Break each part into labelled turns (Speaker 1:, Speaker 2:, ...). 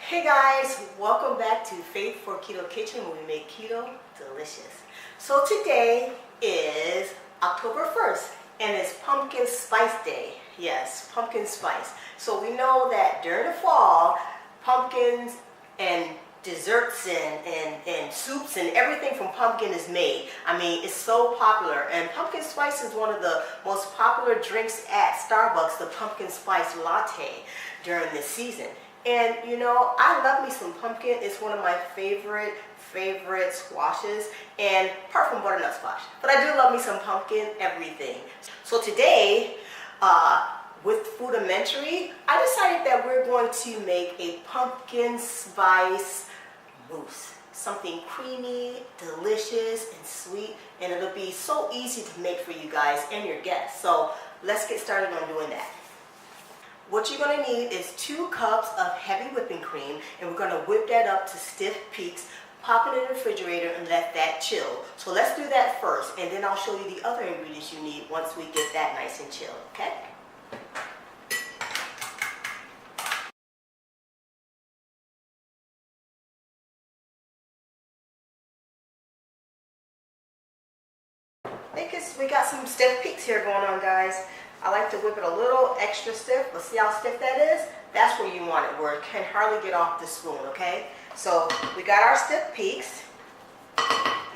Speaker 1: Hey guys, welcome back to Faith for Keto Kitchen, where we make keto delicious. So today is October 1st and it's Pumpkin Spice Day. Yes, pumpkin spice. So we know that during the fall, pumpkins and desserts and soups and everything from pumpkin is made. I mean, it's so popular, and pumpkin spice is one of the most popular drinks at Starbucks, the pumpkin spice latte during this season. And you know, I love me some pumpkin. It's one of my favorite squashes, and apart from butternut squash. But I do love me some pumpkin everything. So today, with Foodimentary, I decided that we're going to make a pumpkin spice mousse. Something creamy, delicious, and sweet, and it'll be so easy to make for you guys and your guests. So let's get started on doing that. What you're going to need is 2 cups of heavy whipping cream, and we're going to whip that up to stiff peaks, pop it in the refrigerator, and let that chill. So let's do that first, and then I'll show you the other ingredients you need once we get that nice and chilled, okay? We got some stiff peaks here going on, guys. I like to whip it a little extra stiff, but see how stiff that is? That's where you want it, where it can hardly get off the spoon, okay? So we got our stiff peaks,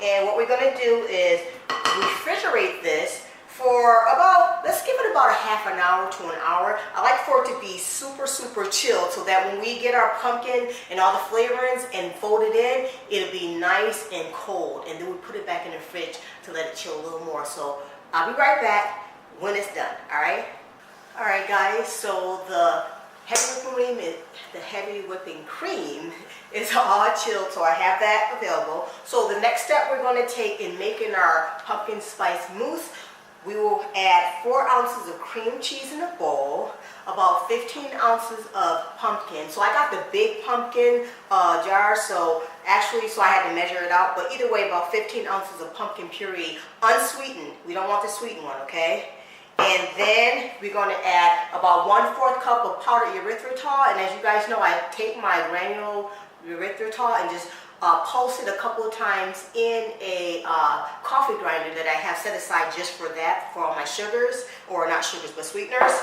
Speaker 1: and what we're gonna do is refrigerate this for about, let's give it about a half an hour to an hour. I like for it to be super chilled so that when we get our pumpkin and all the flavorings and fold it in, it'll be nice and cold. And then we put it back in the fridge to let it chill a little more. So I'll be right back when it's done, all right? All right, guys, so the heavy whipping cream is all chilled, so I have that available. So the next step we're going to take in making our pumpkin spice mousse, we will add 4 ounces of cream cheese in a bowl, about 15 ounces of pumpkin. So I got the big pumpkin jar, so I had to measure it out, but either way, about 15 ounces of pumpkin puree, unsweetened. We don't want the sweetened one, okay? And then we're going to add about 1/4 cup of powdered erythritol. And as you guys know, I take my granule erythritol and just pulse it a couple of times in a coffee grinder that I have set aside just for that, for all my sugars, or not sugars, but sweeteners.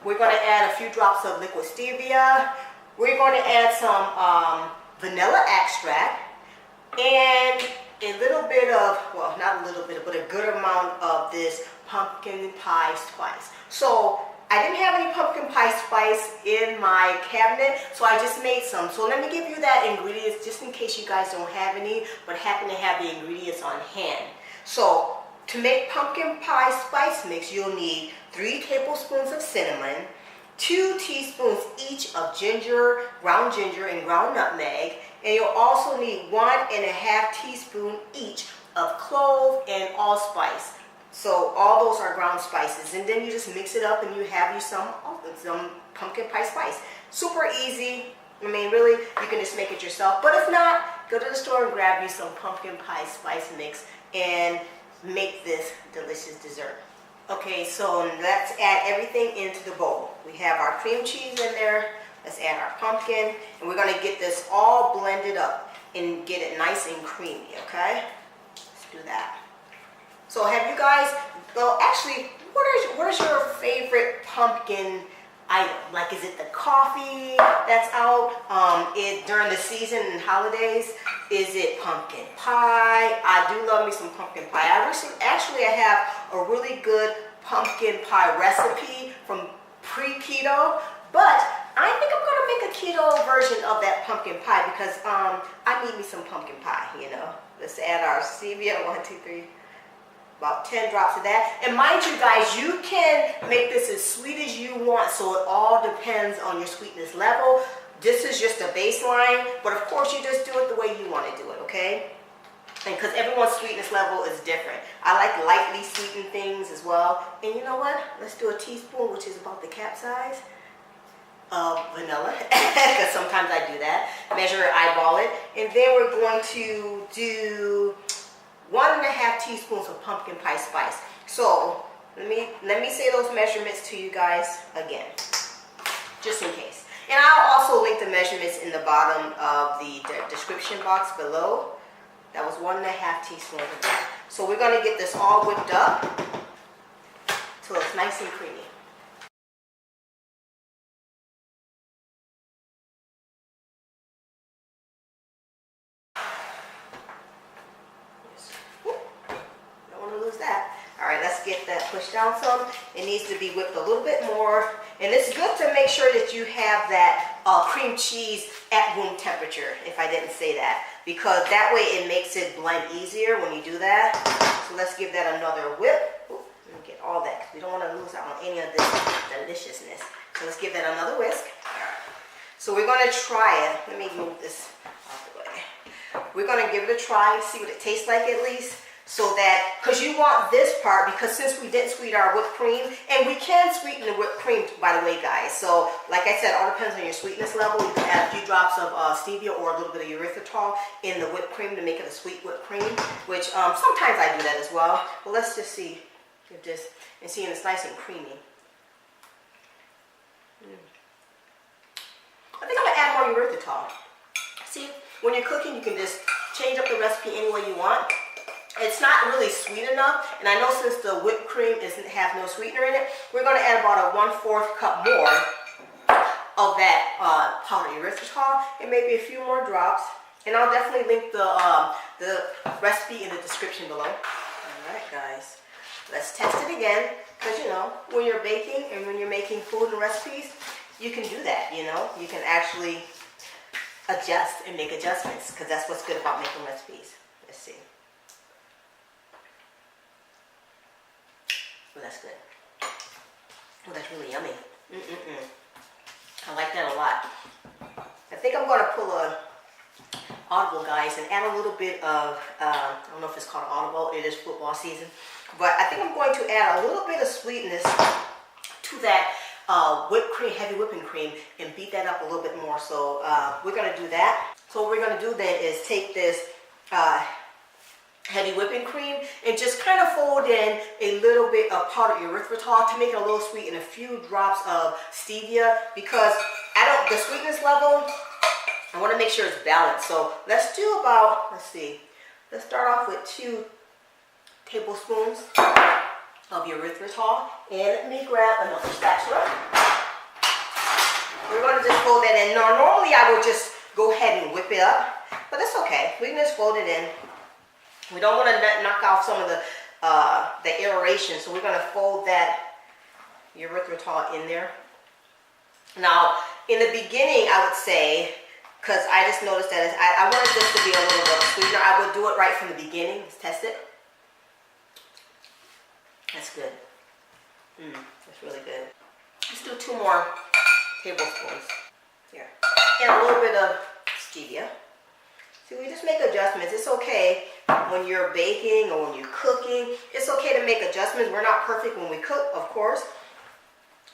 Speaker 1: We're going to add a few drops of liquid stevia. We're going to add some vanilla extract and a little bit of, well, not a little bit, but a good amount of this pumpkin pie spice. So I didn't have any pumpkin pie spice in my cabinet, so I just made some. So let me give you that ingredients just in case you guys don't have any, but happen to have the ingredients on hand. So to make pumpkin pie spice mix, you'll need 3 tablespoons of cinnamon, 2 teaspoons each of ginger, ground and ground nutmeg, and you'll also need 1.5 teaspoons each of clove and allspice. So all those are ground spices, and then you just mix it up and you have you some pumpkin pie spice. Super easy. I mean, really, you can just make it yourself. But if not, go to the store and grab you some pumpkin pie spice mix and make this delicious dessert. Okay, so let's add everything into the bowl. We have our cream cheese in there. Let's add our pumpkin, and we're going to get this all blended up and get it nice and creamy, okay? Let's do that. So have you guys, well, actually, what is your favorite pumpkin item? Like, is it the coffee that's out during the season and holidays? Is it pumpkin pie? I do love me some pumpkin pie. I have a really good pumpkin pie recipe from pre-keto, but I think I'm going to make a keto version of that pumpkin pie because I need me some pumpkin pie, you know. Let's add our stevia, 1, 2, 3. About 10 drops of that. And mind you guys, you can make this as sweet as you want, so it all depends on your sweetness level. This is just a baseline, but of course you just do it the way you want to do it, okay? And because everyone's sweetness level is different. I like lightly sweetened things as well. And you know what? Let's do a teaspoon, which is about the cap size of vanilla, because sometimes I do that. Measure it, eyeball it. And then we're going to do 1.5 teaspoons of pumpkin pie spice. So let me say those measurements to you guys again, just in case. And I'll also link the measurements ingredients in the bottom of the description box below. That was 1.5 teaspoons of that. So we're going to get this all whipped up till it's nice and creamy. Don't want to lose that. All right, let's get that pushed down some. It needs to be whipped a little bit more. And it's good to make sure that you have that cream cheese at room temperature, if I didn't say that, because that way it makes it blend easier when you do that. So let's give that another whip. Ooh, let me get all that, because we don't want to lose out on any of this deliciousness. So let's give that another whisk. All right. So we're going to try it. Let me move this out the way. We're going to give it a try, see what it tastes like at least. So that, because you want this part, because since we didn't sweeten our whipped cream, and we can sweeten the whipped cream, by the way, guys. So, like I said, all depends on your sweetness level. You can add a few drops of stevia or a little bit of erythritol in the whipped cream to make it a sweet whipped cream, which sometimes I do that as well. But let's just see if this, and seeing it's nice and creamy. I think I'm going to add more erythritol. See, when you're cooking, you can just change up the recipe any way you want. It's not really sweet enough, and I know since the whipped cream doesn't have no sweetener in it, we're going to add about a 1/4 cup more of that powdered erythritol, and maybe a few more drops. And I'll definitely link the recipe in the description below. All right, guys, let's test it again, because you know, when you're baking and when you're making food and recipes, you can do that. You know, you can actually adjust and make adjustments, because that's what's good about making recipes. Let's see. Oh, that's good. Oh, that's really yummy. I like that a lot. I think I'm going to pull a audible, guys, and add a little bit of, I don't know if it's called audible, it is football season, but I think I'm going to add a little bit of sweetness to that whipped cream, heavy whipping cream, and beat that up a little bit more. So we're going to do that. So what we're going to do then is take this heavy whipping cream and just kind of fold in a little bit of powdered erythritol to make it a little sweet, and a few drops of stevia, because the sweetness level, I want to make sure it's balanced. So let's do about, let's see, let's start off with 2 tablespoons of erythritol, and let me grab another spatula. We're going to just fold that in. Now, normally I would just go ahead and whip it up, but that's okay. We can just fold it in. We don't want to knock off some of the aeration, so we're going to fold that erythritol in there. Now, in the beginning, I would say, because I just noticed that I wanted this to be a little bit sweeter, I would do it right from the beginning. Let's test it. That's good. That's really good. Let's do 2 more tablespoons. Here. And a little bit of stevia. See, we just make adjustments. It's okay when you're baking or when you're cooking. It's okay to make adjustments. We're not perfect when we cook, of course.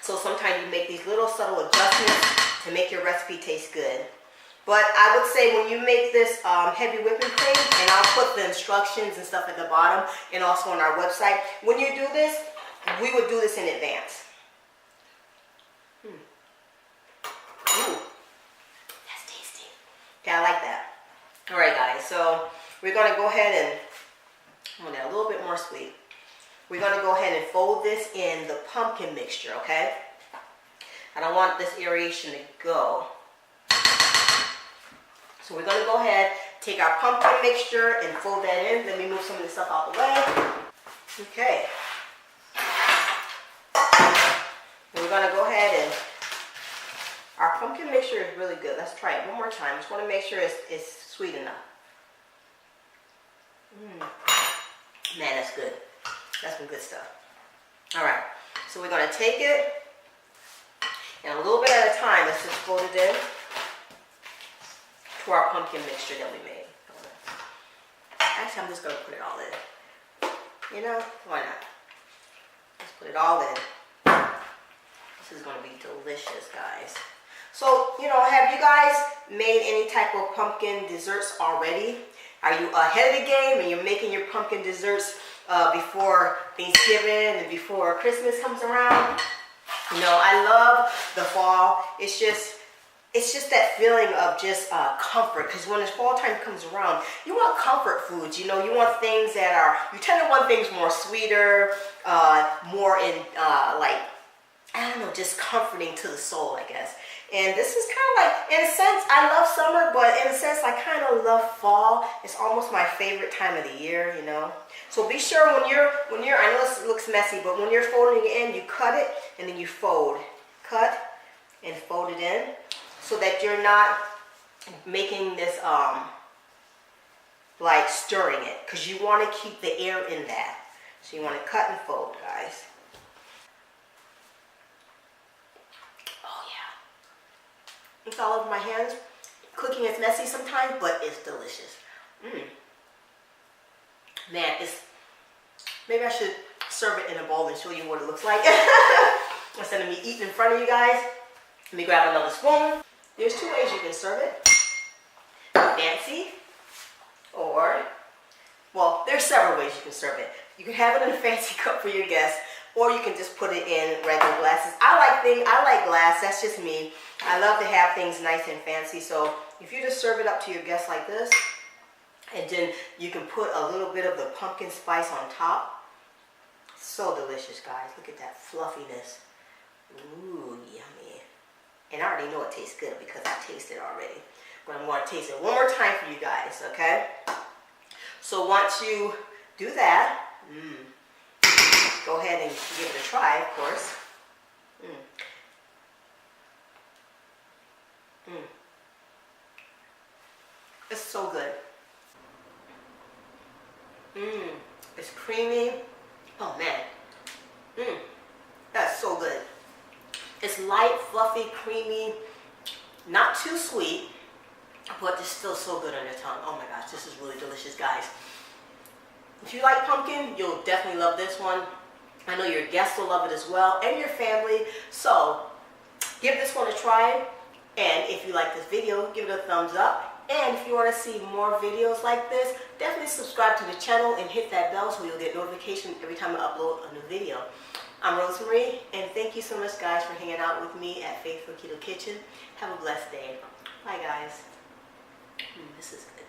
Speaker 1: So sometimes you make these little subtle adjustments to make your recipe taste good. But I would say when you make this heavy whipping cream, and I'll put the instructions and stuff at the bottom and also on our website, when you do this, we would do this in advance. Ooh, that's tasty. Yeah, I like that. All right, guys, so we're going to go ahead and, I'm going to add a little bit more sweet. We're going to go ahead and fold this in the pumpkin mixture, okay? I don't want this aeration to go. So we're going to go ahead, take our pumpkin mixture and fold that in. Let me move some of this stuff out the way. Okay. And we're going to go ahead and, our pumpkin mixture is really good. Let's try it one more time. Just want to make sure it's sweet enough. Man, that's good. That's some good stuff. All right. So we're going to take it, and a little bit at a time, let's just fold it in to our pumpkin mixture that we made. Actually, I'm just going to put it all in. You know, why not? Let's put it all in. This is going to be delicious, guys. So, you know, have you guys made any type of pumpkin desserts already? Are you ahead of the game and you're making your pumpkin desserts before Thanksgiving and before Christmas comes around? You know, I love the fall. It's it's just that feeling of just comfort, because when the fall time comes around, you want comfort foods, you know, you want things that are, you tend to want things more sweeter, more in like, I don't know, just comforting to the soul, I guess. And this is kind of like, in a sense, I love summer, but in a sense, I kind of love fall. It's almost my favorite time of the year, you know. So be sure when you're, I know this looks messy, but when you're folding it in, you cut it and then you fold. Cut and fold it in so that you're not making this, like stirring it, because you want to keep the air in that. So you want to cut and fold, guys. It's all over my hands. Cooking is messy sometimes, but it's delicious. Man, it's, maybe I should serve it in a bowl and show you what it looks like. Instead of me eating in front of you guys. Let me grab another spoon. There's two ways you can serve it. Fancy, or, well, there's several ways you can serve it. You can have it in a fancy cup for your guests, or you can just put it in regular glasses. I like glass, that's just me. I love to have things nice and fancy, so if you just serve it up to your guests like this, and then you can put a little bit of the pumpkin spice on top. So delicious, guys. Look at that fluffiness. Ooh, yummy. And I already know it tastes good because I tasted it already. But I'm going to taste it one more time for you guys, okay? So once you do that, go ahead and give it a try, of course. It's so good. It's creamy. Oh man. That's so good. It's light, fluffy, creamy, not too sweet, but it's still so good on your tongue. Oh my gosh, this is really delicious, guys. If you like pumpkin, you'll definitely love this one. I know your guests will love it as well, and your family. So give this one a try. And if you like this video, give it a thumbs up. And if you want to see more videos like this, definitely subscribe to the channel and hit that bell so you'll get notification every time I upload a new video. I'm Rosemarie, and thank you so much, guys, for hanging out with me at Faithful Keto Kitchen. Have a blessed day. Bye, guys. This is good.